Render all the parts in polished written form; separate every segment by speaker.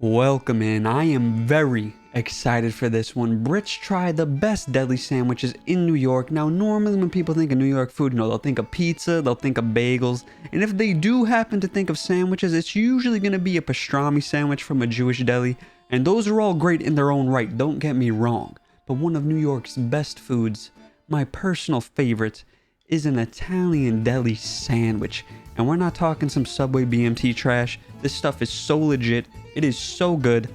Speaker 1: Welcome in. I am very excited for this one. Brits try the best deli sandwiches in New York. Now, normally when people think of New York food, they'll think of pizza, they'll think of bagels. And if they do happen to think of sandwiches, it's usually going to be a pastrami sandwich from a Jewish deli. And those are all great in their own right, don't get me wrong. But one of New York's best foods, my personal favorite, is an Italian deli sandwich. And we're not talking some Subway BMT trash. This stuff is so legit. It is so good.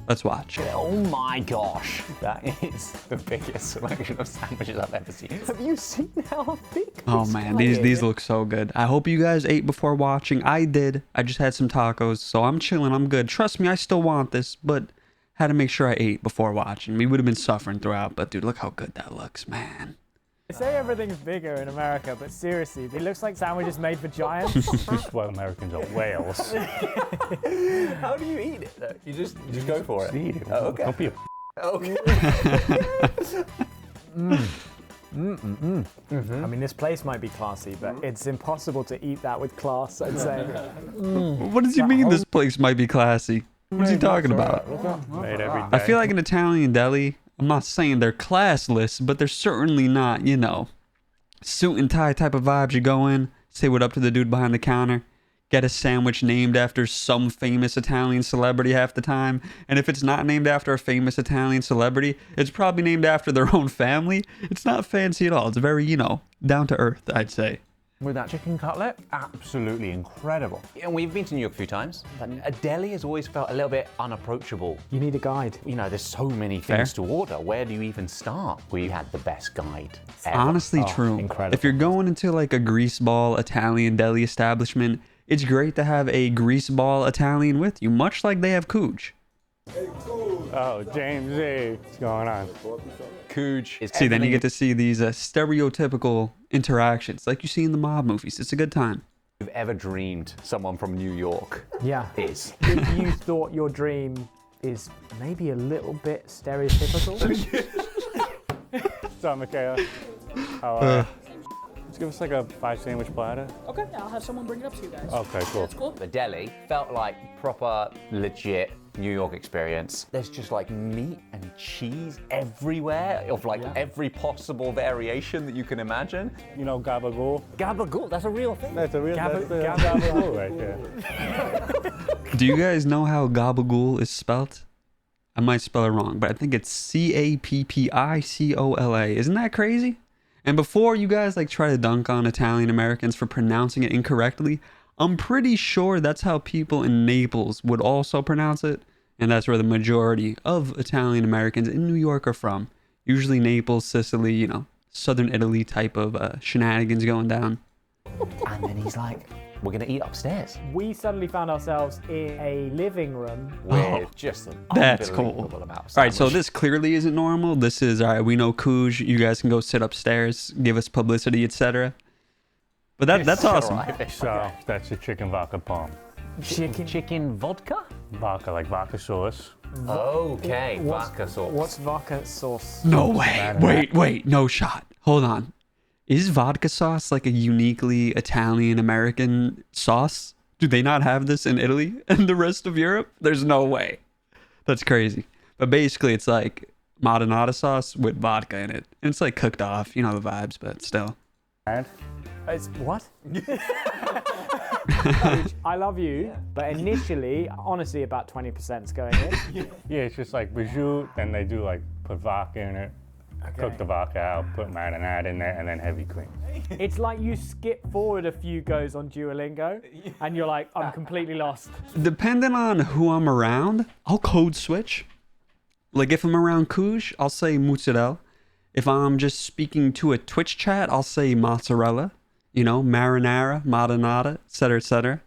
Speaker 1: Let's watch.
Speaker 2: Oh my gosh, that is the biggest selection of sandwiches I've ever seen. Have you seen how big
Speaker 1: Oh man, these look so good. I hope you guys ate before watching. I did. I just had some tacos, so I'm chilling. I'm good. Trust me, I still want this, but had to make sure I ate before watching. We would have been suffering throughout, but dude, look how good that looks, man.
Speaker 3: They say everything's bigger in America, but seriously, it looks like sandwiches made for giants.
Speaker 4: That's why Americans are whales.
Speaker 2: How do you eat it though? You just go for it.
Speaker 4: Eat it.
Speaker 2: Oh, okay.
Speaker 4: Don't be a
Speaker 2: Okay.
Speaker 3: I mean, this place might be classy, but it's impossible to eat that with class, I'd say.
Speaker 1: What does he mean this place might be classy? What's he talking about?
Speaker 4: made every day.
Speaker 1: I feel like an Italian deli, I'm not saying they're classless, but they're certainly not, you know, suit and tie type of vibes. You go in, say what up to the dude behind the counter, get a sandwich named after some famous Italian celebrity half the time. And if it's not named after a famous Italian celebrity, it's probably named after their own family. It's not fancy at all. It's very, you know, down to earth, I'd say.
Speaker 2: With that chicken cutlet,
Speaker 4: Absolutely incredible.
Speaker 2: and we've been to New York a few times, but a deli has always felt a little bit unapproachable.
Speaker 3: You need a guide.
Speaker 2: You know, there's so many things to order. Where do you even start? We had the best guide ever.
Speaker 1: Honestly, true.
Speaker 4: incredible.
Speaker 1: If you're going into like a greaseball Italian deli establishment, it's great to have a greaseball Italian with you, much like they have Cooge.
Speaker 4: Oh, James Z. What's going on?
Speaker 2: Cooge is
Speaker 1: See, then you get to see these stereotypical interactions like you see in the mob movies. It's a good time.
Speaker 2: you've ever dreamed someone from New York
Speaker 3: Yeah.
Speaker 2: is.
Speaker 3: If you thought your dream is maybe a little bit stereotypical,
Speaker 4: What's up, Michaela? How are you? Let's give us like a 5 sandwich platter.
Speaker 5: Okay, I'll have someone bring it up to you guys.
Speaker 4: Okay, cool.
Speaker 5: That's cool.
Speaker 2: The deli felt like proper, legit New York experience. There's just like meat and cheese everywhere of like every possible variation that you can imagine.
Speaker 4: You know gabagool?
Speaker 2: Gabagool, that's a real thing.
Speaker 4: That's a real
Speaker 3: Gabagool
Speaker 4: gabagool right there.
Speaker 1: Do you guys know how gabagool is spelled? I might spell it wrong, but I think it's Cappicola. Isn't that crazy? And before you guys like try to dunk on Italian Americans for pronouncing it incorrectly, I'm pretty sure that's how people in Naples would also pronounce it. And that's where the majority of Italian Americans in New York are from. Usually Naples, Sicily, you know, southern Italy type of shenanigans going down.
Speaker 2: And then he's like, we're gonna eat upstairs.
Speaker 3: we suddenly found ourselves in a living room.
Speaker 2: With just an
Speaker 1: That's cool.
Speaker 2: unbelievable amount of
Speaker 1: All right, so
Speaker 2: sandwich.
Speaker 1: this clearly isn't normal. This is, all right, we know Cooge. You guys can go sit upstairs, give us publicity, etc. But that's awesome.
Speaker 2: Alright.
Speaker 4: So that's a chicken vodka palm.
Speaker 2: Chicken vodka?
Speaker 4: Vodka, like vodka sauce.
Speaker 2: Okay, vodka sauce.
Speaker 3: What's vodka sauce?
Speaker 1: No way. Wait, no shot. Hold on. Is vodka sauce like a uniquely Italian American sauce? Do they not have this in Italy and the rest of Europe? There's no way. That's crazy. But basically, it's like marinara sauce with vodka in it. And it's like cooked off, you know the vibes, but still.
Speaker 4: And
Speaker 3: It's what? I love you, but initially, honestly, about 20% is going in.
Speaker 4: yeah, it's just like prosciutto, then they do like put vodka in it, cook the vodka out, put marinade in there, and then heavy cream.
Speaker 3: It's like you skip forward a few goes on Duolingo, and you're like, I'm completely lost.
Speaker 1: Depending on who I'm around, I'll code switch. Like if I'm around Cooge, I'll say mozzarella. If I'm just speaking to a Twitch chat, I'll say mozzarella. You know, marinara, marinara, etc.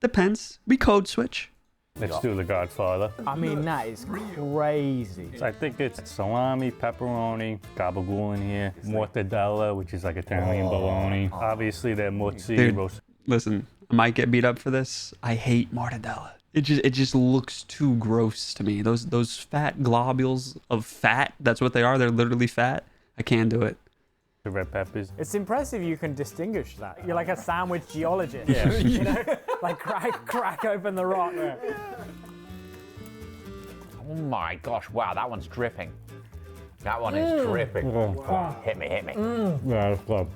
Speaker 1: Depends. We code switch.
Speaker 4: Let's do the Godfather.
Speaker 3: I mean, that is crazy.
Speaker 4: So I think it's salami, pepperoni, gabagool in here, mortadella, which is like Italian bologna. Obviously, they're mozzi,
Speaker 1: Dude.
Speaker 4: roast.
Speaker 1: Listen, I might get beat up for this. I hate mortadella. It just looks too gross to me. Those fat globules of fat, that's what they are. They're literally fat. I can't do it.
Speaker 4: The red peppers.
Speaker 3: It's impressive you can distinguish that. You're like a sandwich geologist.
Speaker 4: Yeah.
Speaker 3: You know, like crack open the rock.
Speaker 2: Oh my gosh, wow, that one's dripping. That one is dripping. Hit me, hit me.
Speaker 4: Yeah, it's good.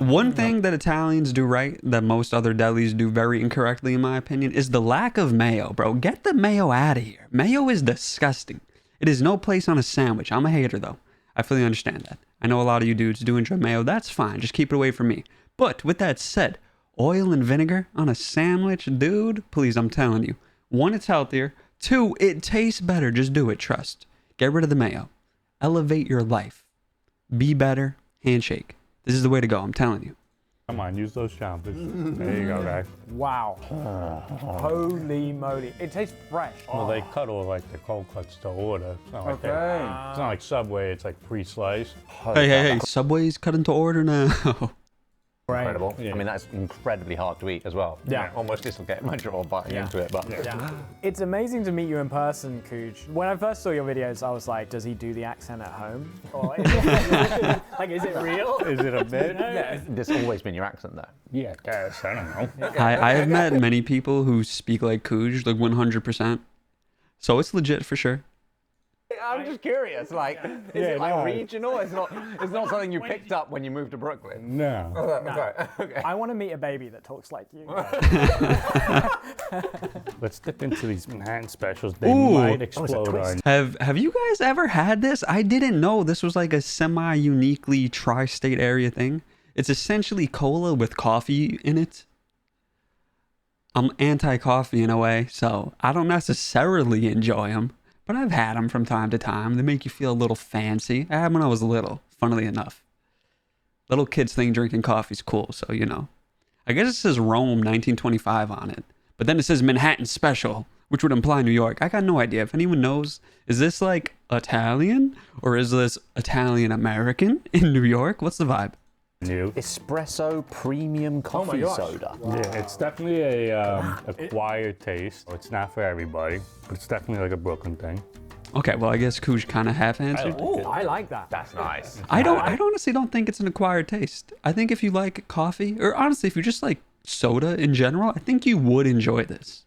Speaker 1: One thing that Italians do right that most other delis do very incorrectly, in my opinion, is the lack of mayo, bro. Get the mayo out of here. Mayo is disgusting. It is no place on a sandwich. I'm a hater, though. I fully understand that. I know a lot of you dudes do enjoy mayo. That's fine. Just keep it away from me. But with that said, oil and vinegar on a sandwich, dude, please, I'm telling you. 1, it's healthier. 2, it tastes better. Just do it. Trust. Get rid of the mayo. Elevate your life. Be better. Handshake. This is the way to go. I'm telling you.
Speaker 4: Come on, use those chompers. There you go, guys.
Speaker 3: Wow. Holy moly. It tastes fresh.
Speaker 4: Well, they cut all like the cold cuts to order. It's not like it's not like Subway. It's like pre-sliced.
Speaker 1: Hey. Subway's cut into order now.
Speaker 2: Incredible.
Speaker 4: Yeah.
Speaker 2: I mean, that's incredibly hard to eat as well.
Speaker 3: Yeah.
Speaker 2: Almost dislocate my jaw biting into it, but.
Speaker 3: Yeah. It's amazing to meet you in person, Cooge. When I first saw your videos, I was like, does he do the accent at home? Or is it real?
Speaker 4: Is it a bit?
Speaker 2: Yeah, there's always been your accent though.
Speaker 4: Yeah, I guess. I don't know.
Speaker 1: I have met many people who speak like Cooge, like 100%. So it's legit for sure.
Speaker 2: I'm just curious, like, is it like regional? It's not something you picked up when you moved to Brooklyn.
Speaker 4: No.
Speaker 2: Okay.
Speaker 3: I want to meet a baby that talks like you.
Speaker 4: Let's dip into these Manhattan specials. They
Speaker 1: Ooh.
Speaker 4: might explode on.
Speaker 1: Have you guys ever had this? I didn't know this was like a semi-uniquely tri-state area thing. It's essentially cola with coffee in it. I'm anti-coffee in a way, so I don't necessarily enjoy them. But I've had them from time to time. They make you feel a little fancy. I had them when I was little, funnily enough. Little kids think drinking coffee's cool, so you know. I guess it says Rome 1925 on it. But then it says Manhattan Special, which would imply New York. I got no idea. If anyone knows, is this like Italian? Or is this Italian-American in New York? What's the vibe?
Speaker 4: New.
Speaker 2: Espresso premium coffee soda.
Speaker 4: Yeah, it's definitely a acquired taste. It's not for everybody, but it's definitely like a Brooklyn thing.
Speaker 1: Okay, well, I guess Cooge kind of half answered.
Speaker 3: Oh, I like that.
Speaker 2: That's nice.
Speaker 1: I honestly don't think it's an acquired taste. I think if you like coffee, or honestly, if you just like soda in general, I think you would enjoy this.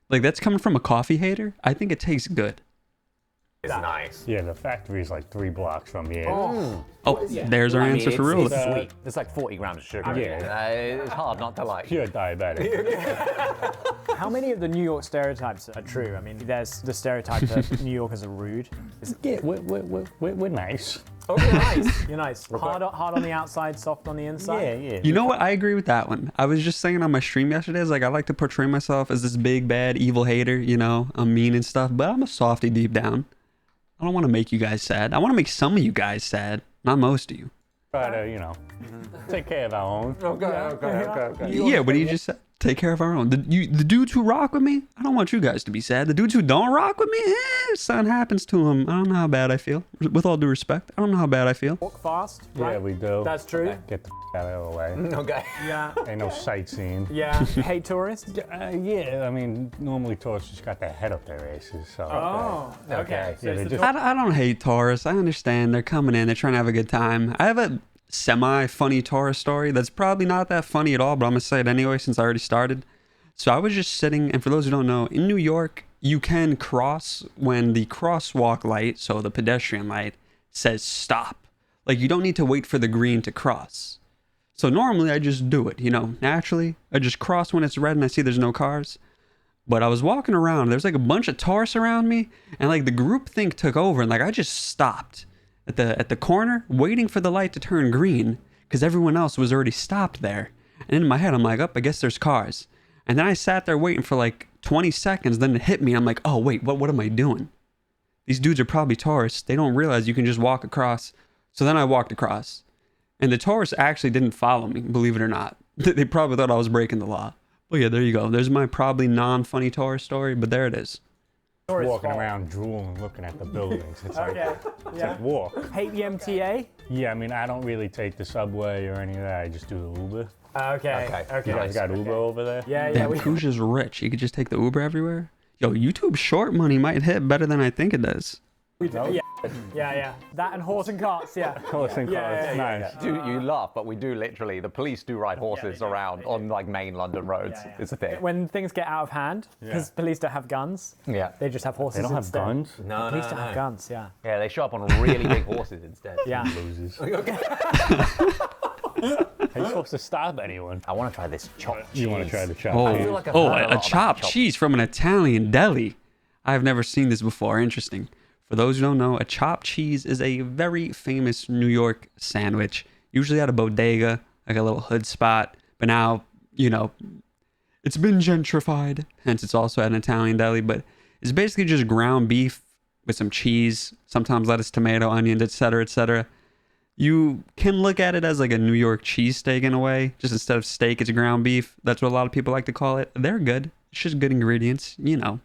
Speaker 1: Like, that's coming from a coffee hater. I think it tastes good.
Speaker 2: It's nice.
Speaker 4: Yeah, the factory's like 3 blocks from here.
Speaker 1: Oh, there's our answer for real.
Speaker 2: It's sweet. It's like 40 grams of sugar.
Speaker 4: Yeah.
Speaker 2: It's hard not to like.
Speaker 4: Pure diabetic.
Speaker 3: How many of the New York stereotypes are true? I mean, there's the stereotype that New Yorkers are rude.
Speaker 4: Yeah, we're nice.
Speaker 3: Oh, you're nice. You're nice. Hard on the outside, soft on the inside.
Speaker 4: Yeah.
Speaker 1: You know what? I agree with that one. I was just saying on my stream yesterday, I was like, I like to portray myself as this big, bad, evil hater, you know? I'm mean and stuff, but I'm a softie deep down. I don't want to make you guys sad. I want to make some of you guys sad, not most of you.
Speaker 4: Try to, you know, take care of our own.
Speaker 2: Okay.
Speaker 1: Yeah, what do you just say? Take care of our own. The dudes who rock with me, I don't want you guys to be sad. The dudes who don't rock with me, something happens to them. I don't know how bad I feel. With all due respect, I don't know how bad I feel.
Speaker 3: Walk fast, right?
Speaker 4: Yeah, we do.
Speaker 3: That's true.
Speaker 4: Get the out of the way.
Speaker 2: Okay.
Speaker 3: Yeah.
Speaker 4: Ain't no sightseeing.
Speaker 3: Yeah. Hate tourists?
Speaker 4: Yeah, I mean, normally tourists just got their head up their aces, so.
Speaker 3: Oh, okay.
Speaker 4: Yeah, they just,
Speaker 1: I don't hate tourists. I understand. They're coming in. They're trying to have a good time. I have a semi-funny tourist story that's probably not that funny at all, but I'm going to say it anyway since I already started. So I was just sitting, and for those who don't know, in New York, you can cross when the crosswalk light, so the pedestrian light, says stop. Like, you don't need to wait for the green to cross. So normally I just do it, you know, naturally. I just cross when it's red and I see there's no cars. But I was walking around, there's like a bunch of tourists around me, and like the groupthink took over, and like I just stopped at the corner waiting for the light to turn green because everyone else was already stopped there. And in my head, I'm like, I guess there's cars. And then I sat there waiting for like 20 seconds. Then it hit me. I'm like, oh, wait, what am I doing? These dudes are probably tourists. They don't realize you can just walk across. So then I walked across. And the tourists actually didn't follow me, believe it or not. They probably thought I was breaking the law. But yeah, there you go. There's my probably non-funny tourist story, but there it is.
Speaker 4: walking around drooling, looking at the buildings. It's like, it's like walk.
Speaker 3: Hate the MTA?
Speaker 4: Yeah, I mean, I don't really take the subway or any of that. I just do the Uber.
Speaker 3: Okay.
Speaker 4: You guys got Uber over there?
Speaker 3: Yeah.
Speaker 1: Damn, Koosh is rich. He could just take the Uber everywhere. Yo, YouTube short money might hit better than I think it does.
Speaker 3: Yeah. That and horse and carts, yeah.
Speaker 4: Horse and carts, nice.
Speaker 2: You laugh, but we do literally, the police do ride horses around on like main London roads. It's a thing.
Speaker 3: When things get out of hand, because police don't have guns, they just have horses
Speaker 4: They don't have
Speaker 3: instead.
Speaker 4: guns?
Speaker 2: No,
Speaker 3: Police don't have guns, yeah.
Speaker 2: Yeah, they show up on really big horses instead.
Speaker 3: Yeah.
Speaker 4: Losers. How you supposed to stop anyone?
Speaker 2: I want to try this chopped cheese.
Speaker 4: You want to try the chopped
Speaker 1: Oh,
Speaker 4: cheese?
Speaker 2: feel like I've heard a lot
Speaker 1: a
Speaker 2: about
Speaker 1: chopped
Speaker 2: chopped-
Speaker 1: cheese from an Italian deli. I've never seen this before. Interesting. For those who don't know, a chopped cheese is a very famous New York sandwich, usually at a bodega, like a little hood spot. But now, you know, it's been gentrified, hence it's also at an Italian deli. But it's basically just ground beef with some cheese, sometimes lettuce, tomato, onions, etc., etc. You can look at it as like a New York cheesesteak in a way. Just instead of steak, it's ground beef. That's what a lot of people like to call it. They're good. It's just good ingredients, you know.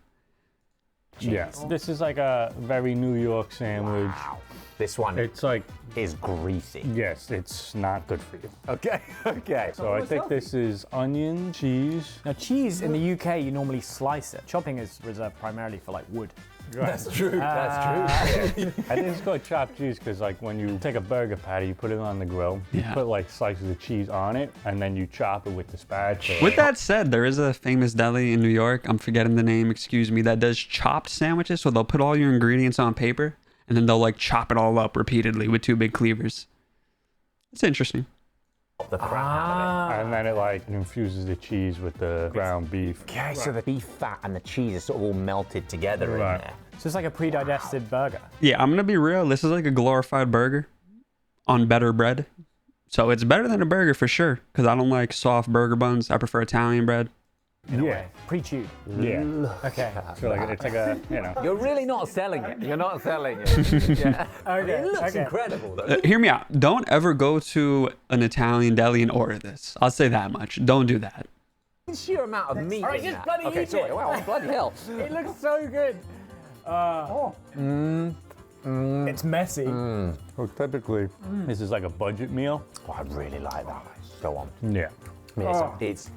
Speaker 4: Yeah. This is like a very New York sandwich.
Speaker 2: Wow. This one
Speaker 4: It's like,
Speaker 2: is greasy.
Speaker 4: yes, it's not good for you.
Speaker 2: Okay, okay.
Speaker 4: So I think this is onion, cheese.
Speaker 3: Now, cheese in the UK, you normally slice it. Chopping is reserved primarily for like wood.
Speaker 2: That's true. That's true.
Speaker 4: I think it's called chopped cheese because like when you take a burger patty, you put it on the grill, you
Speaker 1: Yeah.
Speaker 4: put like slices of cheese on it, and then you chop it with the spatula.
Speaker 1: With that said, there is a famous deli in New York, I'm forgetting the name, excuse me, that does chopped sandwiches. So they'll put all your ingredients on paper and then they'll like chop it all up repeatedly with two big cleavers. It's interesting.
Speaker 2: The crap out of it.
Speaker 4: And then it like infuses the cheese with the ground beef.
Speaker 2: Okay, so the beef fat and the cheese is sort of all melted together
Speaker 4: Right.
Speaker 2: in there.
Speaker 3: So it's like a pre-digested burger.
Speaker 1: Yeah, I'm gonna be real. This is like a glorified burger on better bread. So it's better than a burger for sure. Because I don't like soft burger buns. I prefer Italian bread.
Speaker 4: Yeah.
Speaker 3: Pre-chewed.
Speaker 4: Yeah.
Speaker 3: Okay.
Speaker 4: So like it's like a, you know.
Speaker 2: You're really not selling it. You're not selling it. Yeah.
Speaker 3: Okay.
Speaker 2: It looks
Speaker 3: okay.
Speaker 2: incredible though.
Speaker 1: Hear me out. Don't ever go to an Italian deli and order this. I'll say that much. Don't do that.
Speaker 2: The sheer amount of meat
Speaker 3: Alright,
Speaker 2: in
Speaker 3: just
Speaker 2: that.
Speaker 3: bloody
Speaker 2: Okay,
Speaker 3: eat
Speaker 2: sorry.
Speaker 3: it.
Speaker 2: Wow, bloody hell.
Speaker 3: It looks so good. It's messy.
Speaker 4: So typically, this is like a budget meal.
Speaker 2: Oh, I really like that. Go on.
Speaker 4: Yeah.
Speaker 2: I mean, it's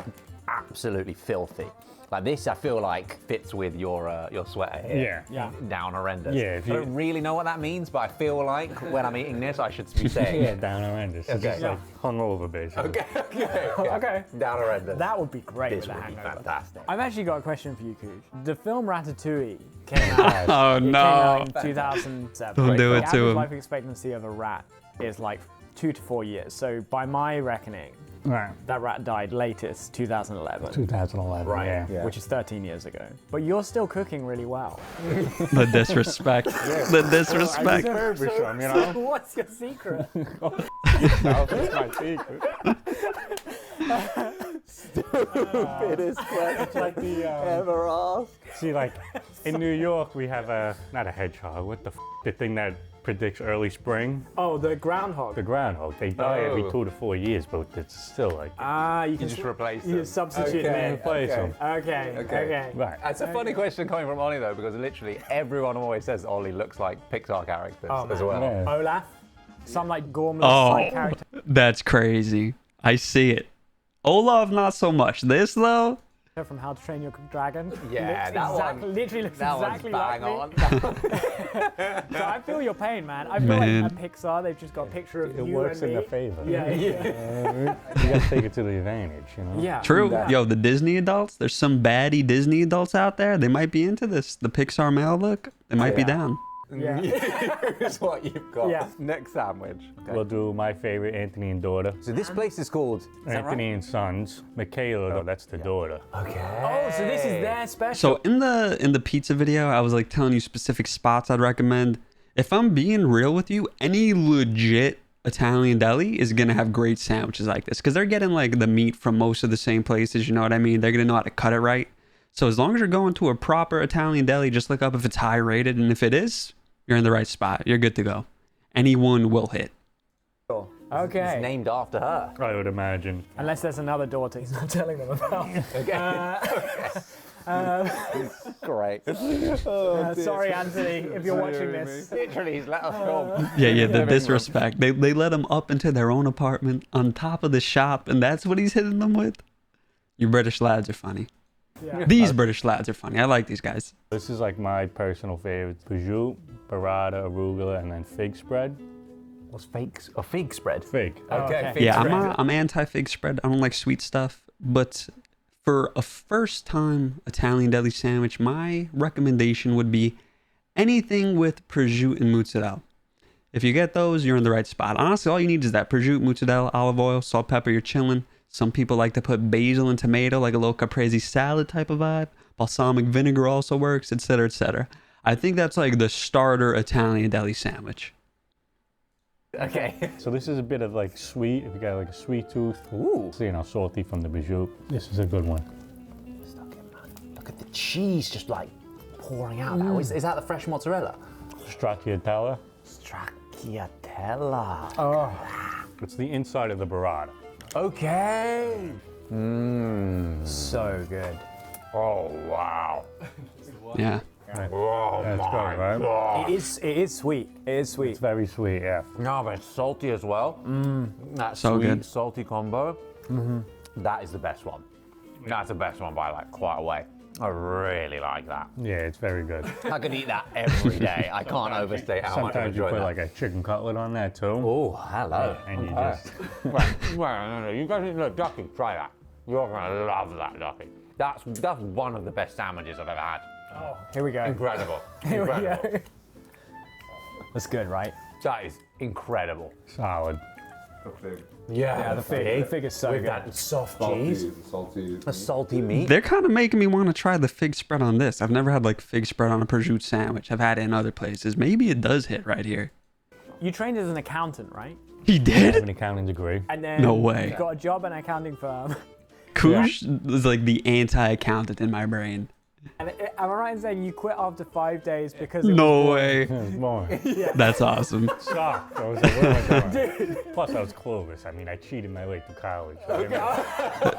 Speaker 2: absolutely filthy. Like this, I feel like fits with your sweater here.
Speaker 4: Yeah.
Speaker 3: Yeah.
Speaker 2: Down horrendous.
Speaker 4: Yeah, if
Speaker 2: I
Speaker 4: you-
Speaker 2: don't really know what that means, but I feel like when I'm eating this, I should be saying
Speaker 4: Yeah,
Speaker 2: it.
Speaker 4: down horrendous. It's
Speaker 2: Okay.
Speaker 4: just like hungover basically.
Speaker 2: Okay.
Speaker 3: Okay.
Speaker 2: Down horrendous.
Speaker 3: That would be great
Speaker 2: This
Speaker 3: with a
Speaker 2: would be
Speaker 3: hangover.
Speaker 2: fantastic.
Speaker 3: I've actually got a question for you, Kuj. The film Ratatouille came out.
Speaker 1: Oh
Speaker 3: It came
Speaker 1: no.
Speaker 3: out in 2007.
Speaker 1: Don't do
Speaker 3: The
Speaker 1: it to
Speaker 3: average
Speaker 1: him.
Speaker 3: life expectancy of a rat is like 2 to 4 years. So by my reckoning,
Speaker 4: Right.
Speaker 3: that rat died latest 2011,
Speaker 4: 2011.
Speaker 2: Right.
Speaker 4: Yeah.
Speaker 3: which is 13 years ago. But you're still cooking really well.
Speaker 1: The disrespect. The disrespect.
Speaker 4: Refurbish them, you know?
Speaker 3: What's your secret?
Speaker 4: That was my secret.
Speaker 2: Stupidest question
Speaker 4: Like the,
Speaker 2: ever asked.
Speaker 4: see, like in New York, we have not a hedgehog. What the the thing that predicts early spring?
Speaker 3: Oh, the groundhog.
Speaker 4: The groundhog. They die every
Speaker 2: Oh.
Speaker 4: 2 to 4 years, but it's still like
Speaker 3: You can
Speaker 2: just replace
Speaker 3: You
Speaker 2: them.
Speaker 3: substitute
Speaker 2: Okay.
Speaker 3: them.
Speaker 4: replace them.
Speaker 3: Okay.
Speaker 4: Right.
Speaker 2: It's a funny question coming from Ollie though, because literally everyone always says Ollie looks like Pixar characters as well.
Speaker 4: Yeah.
Speaker 3: Olaf, some like gormless
Speaker 1: Oh,
Speaker 3: character.
Speaker 1: that's crazy. I see it. Olaf, not so much. This though,
Speaker 3: From How to Train Your Dragon.
Speaker 2: Yeah,
Speaker 3: Looks
Speaker 2: that
Speaker 3: exactly,
Speaker 2: one.
Speaker 3: literally looks
Speaker 2: That
Speaker 3: exactly
Speaker 2: one's
Speaker 3: like
Speaker 2: bang
Speaker 3: me.
Speaker 2: on.
Speaker 3: So I feel your pain, man. I feel
Speaker 1: Man.
Speaker 3: like at Pixar, they've just got a picture of
Speaker 4: It
Speaker 3: you
Speaker 4: works
Speaker 3: and
Speaker 4: in
Speaker 3: me.
Speaker 4: their favor.
Speaker 3: Yeah.
Speaker 4: You gotta take it to the advantage, you know?
Speaker 3: Yeah.
Speaker 1: true.
Speaker 3: Yeah.
Speaker 1: Yo, the Disney adults. There's some baddie Disney adults out there. They might be into this. The Pixar male look. They might be down.
Speaker 3: Yeah.
Speaker 2: Here's what you've got.
Speaker 3: Yeah.
Speaker 2: Next sandwich.
Speaker 4: We'll do my favorite, Anthony and daughter.
Speaker 2: So this place is called. Is that
Speaker 4: Anthony and sons. Michaela, though, that's the daughter.
Speaker 2: right? Okay.
Speaker 3: Oh, so this is their special.
Speaker 1: So in the pizza video, I was like telling you specific spots I'd recommend. If I'm being real with you, any legit Italian deli is gonna have great sandwiches like this because they're getting like the meat from most of the same places. You know what I mean? They're gonna know how to cut it right. So as long as you're going to a proper Italian deli, just look up if it's high rated, and if it is, you're in the right spot. You're good to go. Anyone will hit.
Speaker 3: Okay.
Speaker 2: It's named after her.
Speaker 4: I would imagine.
Speaker 3: Unless there's another daughter he's not telling them about.
Speaker 2: Great.
Speaker 3: Sorry, Anthony, if you're watching this.
Speaker 2: Literally, he's let us film.
Speaker 1: Yeah, the disrespect. They let him up into their own apartment on top of the shop, and that's what he's hitting them with. You British lads are funny. These British lads are funny. I like these guys.
Speaker 4: This is like my personal favorite. Prosciutto, burrata, arugula, and then fig spread.
Speaker 2: What's fakes? A fig spread.
Speaker 4: Fig.
Speaker 3: Okay.
Speaker 2: fig
Speaker 1: Yeah,
Speaker 2: spread.
Speaker 1: I'm anti-fig spread. I don't like sweet stuff. But for a first-time Italian deli sandwich, my recommendation would be anything with prosciutto and mozzarella. If you get those, you're in the right spot. Honestly, all you need is that prosciutto, mozzarella, olive oil, salt, pepper, you're chilling. Some people like to put basil and tomato, like a little caprese salad type of vibe. Balsamic vinegar also works, etc., etc. I think that's like the starter Italian deli sandwich.
Speaker 2: Okay.
Speaker 4: So this is a bit of like sweet, if you got like a sweet tooth.
Speaker 2: Ooh.
Speaker 4: So, you know, salty from the prosciutto. This is a good one.
Speaker 2: Look at the cheese just like pouring out. Now. Is that the fresh mozzarella?
Speaker 4: Stracciatella.
Speaker 2: Stracciatella.
Speaker 3: Oh,
Speaker 4: It's the inside of the burrata.
Speaker 2: Okay.
Speaker 3: so good.
Speaker 4: Oh, wow.
Speaker 1: Yeah.
Speaker 2: Oh
Speaker 4: That's
Speaker 2: my
Speaker 4: good, right?
Speaker 2: God.
Speaker 3: It is sweet. It is sweet.
Speaker 4: It's very sweet, yeah.
Speaker 2: No, but it's salty as well. That
Speaker 1: So
Speaker 2: sweet,
Speaker 1: good.
Speaker 2: salty combo. That is the best one. That's the best one by like quite a way. I really like that.
Speaker 4: Yeah, it's very good.
Speaker 2: I could eat that every day. I can't overstate how much I
Speaker 4: Sometimes you
Speaker 2: enjoy
Speaker 4: put
Speaker 2: that.
Speaker 4: like a chicken cutlet on that too.
Speaker 2: Oh, hello.
Speaker 4: And you just,
Speaker 2: No. You guys, look, Ducky, try that. You're gonna love that, Ducky. That's one of the best sandwiches I've ever had.
Speaker 3: Here we go.
Speaker 2: Incredible.
Speaker 3: Here we
Speaker 2: Incredible.
Speaker 3: go. That's good, right?
Speaker 2: That is incredible.
Speaker 4: solid.
Speaker 2: Yeah,
Speaker 3: the fig is so
Speaker 2: with
Speaker 3: good.
Speaker 2: that soft cheese,
Speaker 6: Salty.
Speaker 2: a salty meat.
Speaker 1: They're kind of making me want to try the fig spread on this. I've never had like fig spread on a prosciutto sandwich. I've had it in other places. Maybe it does hit right here.
Speaker 3: You trained as an accountant, right?
Speaker 1: He
Speaker 4: I have
Speaker 1: did?
Speaker 4: an accounting degree.
Speaker 3: And then
Speaker 1: No way.
Speaker 3: you got a job in an accounting firm.
Speaker 1: Kush was like the anti-accountant in my brain.
Speaker 3: And am I right in saying you quit after 5 days because it was
Speaker 1: No
Speaker 3: boring?
Speaker 1: way.
Speaker 4: It's boring.
Speaker 1: That's awesome.
Speaker 4: Shocked. I was like, what am I doing? Plus, I was clueless. I mean, I cheated my way through college.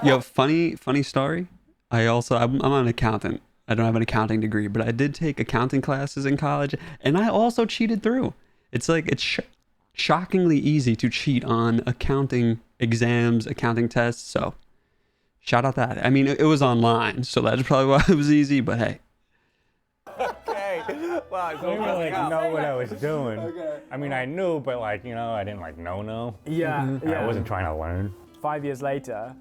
Speaker 1: Yo, funny story. I'm an accountant. I don't have an accounting degree, but I did take accounting classes in college, and I also cheated through. It's like it's shockingly easy to cheat on accounting exams, accounting tests. So, shout out that. I mean, it was online, so that's probably why it was easy. But hey,
Speaker 2: Okay. Wow, it's
Speaker 4: I didn't
Speaker 2: all
Speaker 4: really
Speaker 2: coming out.
Speaker 4: know what I was doing. I mean, I knew, but like, you know, I didn't like know.
Speaker 3: Yeah,
Speaker 4: And
Speaker 3: yeah.
Speaker 4: I wasn't trying to learn.
Speaker 3: 5 years later,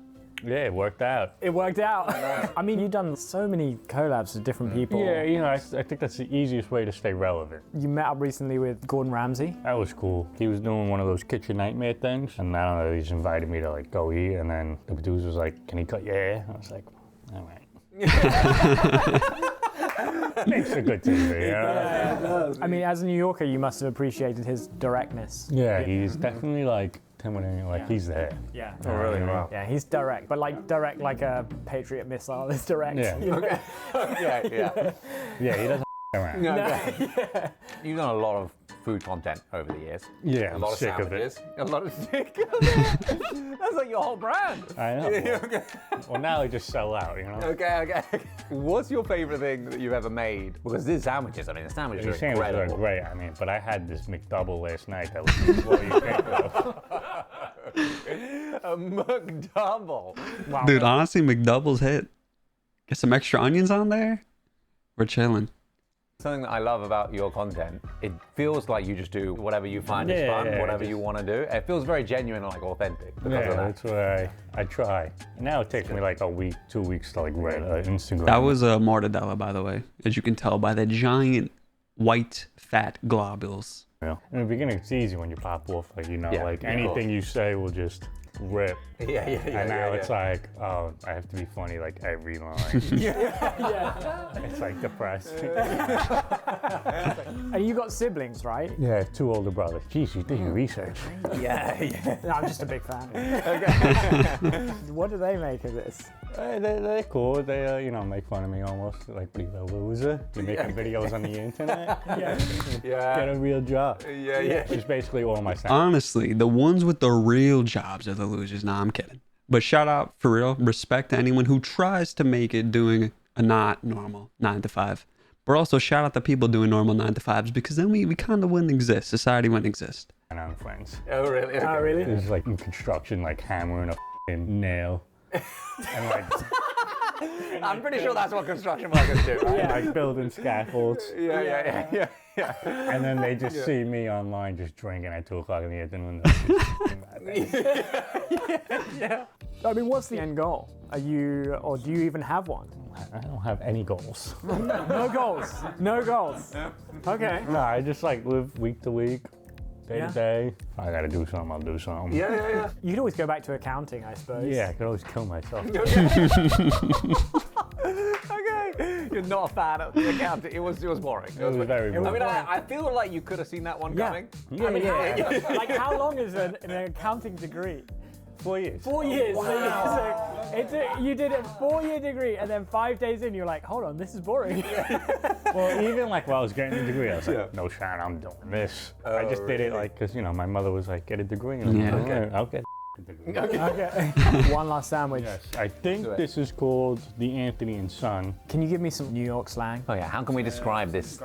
Speaker 4: Yeah, it worked out.
Speaker 3: it worked out. I mean, you've done so many collabs with different people.
Speaker 4: Yeah, you know, I think that's the easiest way to stay relevant.
Speaker 3: You met up recently with Gordon Ramsay.
Speaker 4: That was cool. He was doing one of those kitchen nightmare things, and I don't know, he just invited me to like go eat, and then the producer was like, "Can he cut your hair?" I was like, "All right." Makes a good TV, you know?
Speaker 3: I mean, as a New Yorker, you must have appreciated his directness.
Speaker 4: Yeah, he's definitely like intimidating, like he's there.
Speaker 3: Yeah.
Speaker 2: Oh, really? Wow.
Speaker 3: Yeah, he's direct, but like direct like a Patriot missile is direct.
Speaker 4: Yeah.
Speaker 3: You know?
Speaker 2: Yeah.
Speaker 4: Yeah, he doesn't around.
Speaker 2: Yeah. You've done a lot of food content over the years.
Speaker 4: Yeah,
Speaker 2: A
Speaker 4: I'm
Speaker 2: lot of
Speaker 4: sick of it.
Speaker 2: sandwiches. A lot of sick of it. That's like your whole brand.
Speaker 4: I know.
Speaker 2: Okay.
Speaker 4: Well, now I just sell out, you know?
Speaker 2: Okay. What's your favorite thing that you've ever made? Because these sandwiches, I mean, the sandwiches
Speaker 4: These
Speaker 2: are
Speaker 4: sandwiches are
Speaker 2: incredible.
Speaker 4: great, I mean, but I had this McDouble last night that was what you think of.
Speaker 2: A McDouble.
Speaker 3: Wow.
Speaker 1: dude, honestly, McDouble's hit. Get some extra onions on there. We're chilling.
Speaker 2: Something that I love about your content, it feels like you just do whatever you find is
Speaker 4: Yeah,
Speaker 2: fun,
Speaker 4: yeah,
Speaker 2: whatever
Speaker 4: just-
Speaker 2: you want to do. It feels very genuine and like authentic because
Speaker 4: Yeah,
Speaker 2: of that.
Speaker 4: that's what I try. Now it takes me like a week, 2 weeks to like write Instagram.
Speaker 1: That was a mortadella, by the way, as you can tell by the giant white fat globules.
Speaker 4: Yeah. In the beginning, it's easy when you pop off, like, you know,
Speaker 2: Yeah,
Speaker 4: like
Speaker 2: yeah, of
Speaker 4: anything
Speaker 2: course.
Speaker 4: you say will just rip.
Speaker 2: Yeah.
Speaker 4: And now it's like, oh, I have to be funny like every line. It's like depressing.
Speaker 3: And you got siblings, right?
Speaker 4: Yeah, 2 older brothers. Jeez, you did your research.
Speaker 2: yeah.
Speaker 3: No, I'm just a big fan. What do they make of this?
Speaker 4: They're cool. They, you know, make fun of me almost. Like, what are you, a loser? You're making videos on the internet? Get
Speaker 2: Yeah.
Speaker 4: a real job.
Speaker 2: Yeah.
Speaker 4: It's basically all my sound.
Speaker 1: Honestly, the ones with the real jobs are the losers. Nah, I'm kidding. But shout out, for real, respect to anyone who tries to make it doing a not normal 9 to 5. But also shout out to people doing normal 9 to 5s because then we kind of wouldn't exist. Society wouldn't exist.
Speaker 4: And I'm friends.
Speaker 2: Oh, really? Okay.
Speaker 3: Oh, really?
Speaker 4: It's like in construction, like hammering a f***ing nail. And like
Speaker 2: I'm pretty sure that's what construction workers do, right?
Speaker 4: Like building scaffolds.
Speaker 2: Yeah.
Speaker 4: And then they just see me online just drinking at 2 o'clock in the afternoon.
Speaker 3: I mean, what's the end goal? Are you, or do you even have one?
Speaker 4: I don't have any goals.
Speaker 3: No goals. No goals. Okay.
Speaker 4: No, I just like live week to week, day
Speaker 3: Yeah.
Speaker 4: to day. If I gotta do something, I'll do something.
Speaker 2: Yeah.
Speaker 3: You could always go back to accounting, I suppose.
Speaker 4: Yeah, I could always kill myself.
Speaker 2: Okay. You're not a fan of the accounting. It was boring.
Speaker 4: It was very
Speaker 2: I
Speaker 4: boring.
Speaker 2: mean, I feel like you could have seen that one
Speaker 3: Yeah.
Speaker 2: coming.
Speaker 3: Yeah. Like, how long is an accounting degree?
Speaker 4: 4 years.
Speaker 3: 4 years. So you did a 4-year degree, and then 5 days in, you're like, hold on, this is boring.
Speaker 4: Well, even like while I was getting the degree, I was like, no shot, I'm doing this. I just did it like, because, you know, my mother was like, get a degree. And I'm like,
Speaker 1: Yeah.
Speaker 4: I'll get a degree.
Speaker 3: Okay. One last sandwich.
Speaker 4: Yes, I think this is called the Anthony and Son.
Speaker 3: Can you give me some New York slang?
Speaker 2: Oh yeah, how can we describe this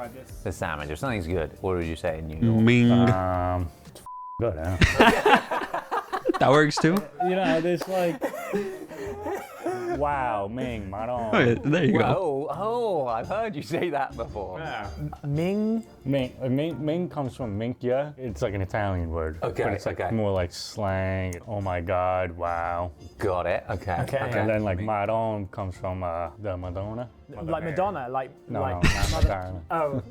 Speaker 2: sandwich? If something's good, what would you say in New York?
Speaker 1: Ming.
Speaker 4: It's good, huh?
Speaker 1: That works too.
Speaker 4: You know, there's like, wow, Ming, Maron.
Speaker 1: Oh, yeah, there you go.
Speaker 2: Oh, I've heard you say that before.
Speaker 3: Ming.
Speaker 4: Ming comes from minchia. It's like an Italian word.
Speaker 2: Okay,
Speaker 4: But it's like
Speaker 2: okay.
Speaker 4: more like slang. Oh my God, wow.
Speaker 2: Got it. Okay.
Speaker 4: And then like Maron comes from the Madonna.
Speaker 3: Like Madonna, like
Speaker 4: No,
Speaker 3: like
Speaker 4: not Madonna.
Speaker 3: Oh,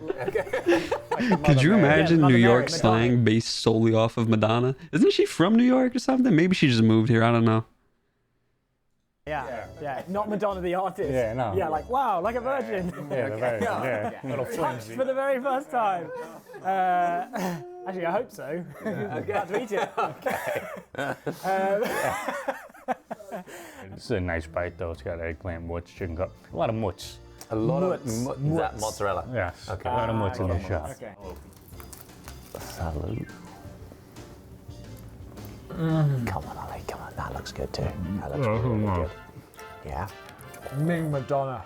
Speaker 1: Could you imagine
Speaker 3: Mother
Speaker 1: New
Speaker 3: Mary,
Speaker 1: York
Speaker 3: Madonna.
Speaker 1: slang based solely off of Madonna? Isn't she from New York or something? Maybe she just moved here. I don't know.
Speaker 3: yeah. Not Madonna the artist.
Speaker 4: Yeah, no.
Speaker 3: Yeah, like wow, like a virgin.
Speaker 4: Yeah, the very, little flimsy.
Speaker 3: For the very first time. Actually, I hope so. About to eat it.
Speaker 4: It's a nice bite though. It's got eggplant, mutts, chicken cup. A lot of mutts.
Speaker 2: A lot
Speaker 3: Mutts.
Speaker 2: of that mozzarella.
Speaker 4: Yes.
Speaker 2: Okay.
Speaker 4: A lot of mutts in the shop.
Speaker 3: Okay.
Speaker 2: Salute. Come on, Ollie, come on. That looks good too. That looks really good. Yeah.
Speaker 3: Ming Madonna.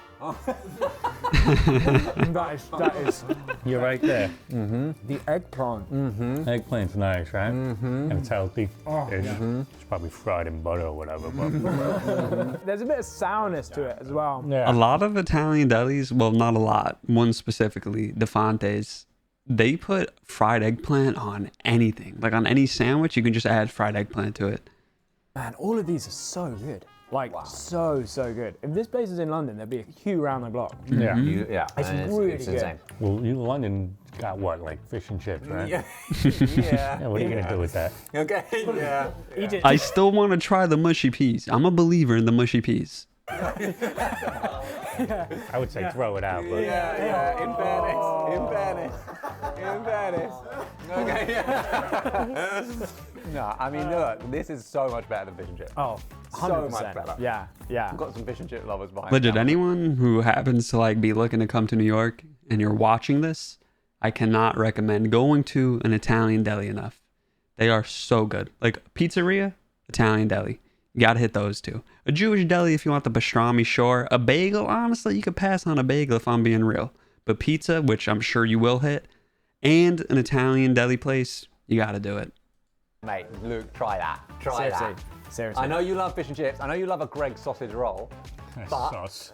Speaker 3: that is
Speaker 4: You're right there.
Speaker 3: the eggplant.
Speaker 4: Eggplant's nice, right? And it's healthy. It's probably fried in butter or whatever. But
Speaker 3: There's a bit of sourness to it as well.
Speaker 4: yeah.
Speaker 1: A lot of Italian delis, well, not a lot, one specifically, Defante's, they put fried eggplant on anything. Like on any sandwich, you can just add fried eggplant to it.
Speaker 3: Man, all of these are so good. Like, so good. If this place is in London, there'd be a queue around the block.
Speaker 4: Yeah.
Speaker 2: Yeah.
Speaker 3: It's
Speaker 2: and
Speaker 3: really
Speaker 2: it's
Speaker 3: good.
Speaker 2: insane.
Speaker 4: Well, you London got what, like fish and chips, right?
Speaker 2: Yeah.
Speaker 4: Yeah, what are you gonna do with that?
Speaker 2: Okay. Yeah.
Speaker 3: Egypt.
Speaker 1: I still want to try the mushy peas. I'm a believer in the mushy peas.
Speaker 4: I would say throw it out, but
Speaker 2: Yeah. In fairness. Okay. Yeah. No, I mean, look, this is so much better than fish and chips.
Speaker 3: Oh, 100%.
Speaker 2: So much better.
Speaker 3: Yeah.
Speaker 2: I've got some fish and chip lovers behind
Speaker 1: Legit,
Speaker 2: me.
Speaker 1: anyone who happens to like be looking to come to New York and you're watching this, I cannot recommend going to an Italian deli enough. They are so good. Like pizzeria, Italian deli. You gotta hit those two. A Jewish deli if you want the pastrami, sure. A bagel, honestly, you could pass on a bagel if I'm being real. But pizza, which I'm sure you will hit, and an Italian deli place, you gotta do it.
Speaker 2: Mate, Luke, try that.
Speaker 3: Seriously.
Speaker 2: I know you love fish and chips. I know you love a Greg's sausage roll. But,
Speaker 4: sauce.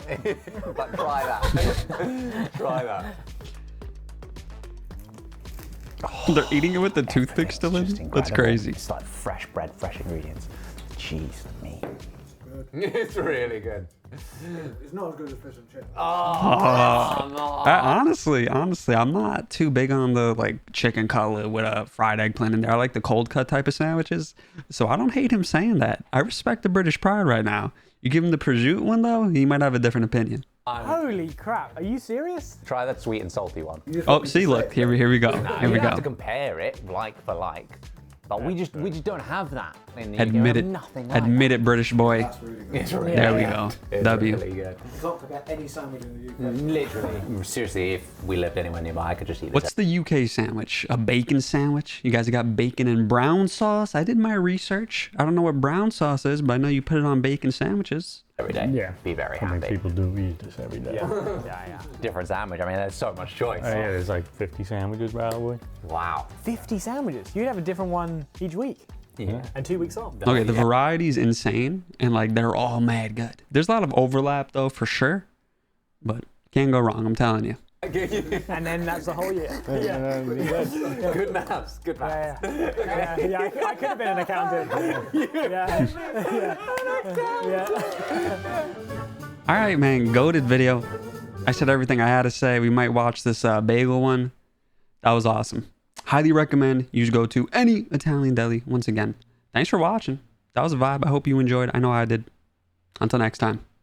Speaker 2: but try that. Try that.
Speaker 1: They're eating it with the toothpick still in? That's crazy.
Speaker 2: It's like fresh bread, fresh ingredients. Cheese, meat. It's really good.
Speaker 6: It's not as good as fish and chips.
Speaker 1: Honestly, I'm not too big on the like chicken cutlet with a fried eggplant in there. I like the cold cut type of sandwiches. So I don't hate him saying that. I respect the British pride right now. You give him the prosciutto one though, he might have a different opinion.
Speaker 3: Holy crap. Are you serious?
Speaker 2: Try that sweet and salty one.
Speaker 1: Oh, see, look, here we go. Here
Speaker 2: you
Speaker 1: we
Speaker 2: don't have to
Speaker 1: go.
Speaker 2: compare it like for like. But we just don't have that in the UK.
Speaker 1: Admit
Speaker 2: We
Speaker 1: it.
Speaker 2: have nothing like
Speaker 1: Admit it, British boy.
Speaker 6: That's really good.
Speaker 2: It's really
Speaker 1: There we
Speaker 2: good.
Speaker 1: go.
Speaker 2: It's
Speaker 1: W.
Speaker 2: really good.
Speaker 6: You can't compare any sandwich in the UK.
Speaker 2: Literally. Seriously, if we lived anywhere nearby, I could just eat this.
Speaker 1: What's the UK sandwich? A bacon sandwich? You guys got bacon and brown sauce? I did my research. I don't know what brown sauce is, but I know you put it on bacon sandwiches.
Speaker 2: every day?
Speaker 4: Yeah.
Speaker 2: Be very
Speaker 4: How many
Speaker 2: happy.
Speaker 4: people do eat this every day?
Speaker 3: Yeah.
Speaker 2: Different sandwich. I mean, there's so much choice.
Speaker 4: Oh, yeah, there's like 50 sandwiches probably.
Speaker 2: Wow.
Speaker 3: 50 sandwiches. You'd have a different one each week.
Speaker 2: Yeah.
Speaker 3: And 2 weeks off.
Speaker 1: Okay, the variety is insane, and like they're all mad good. There's a lot of overlap though, for sure, but can't go wrong. I'm telling you.
Speaker 3: And then that's the whole year. Yeah.
Speaker 2: Good maths. Good maths.
Speaker 3: Yeah. I could have been an accountant. Yeah.
Speaker 1: All right, man, goated video. I said everything I had to say. We might watch this bagel one. That was awesome. Highly recommend you go to any Italian deli. Once again, thanks for watching. That was a vibe. I hope you enjoyed. I know I did. Until next time.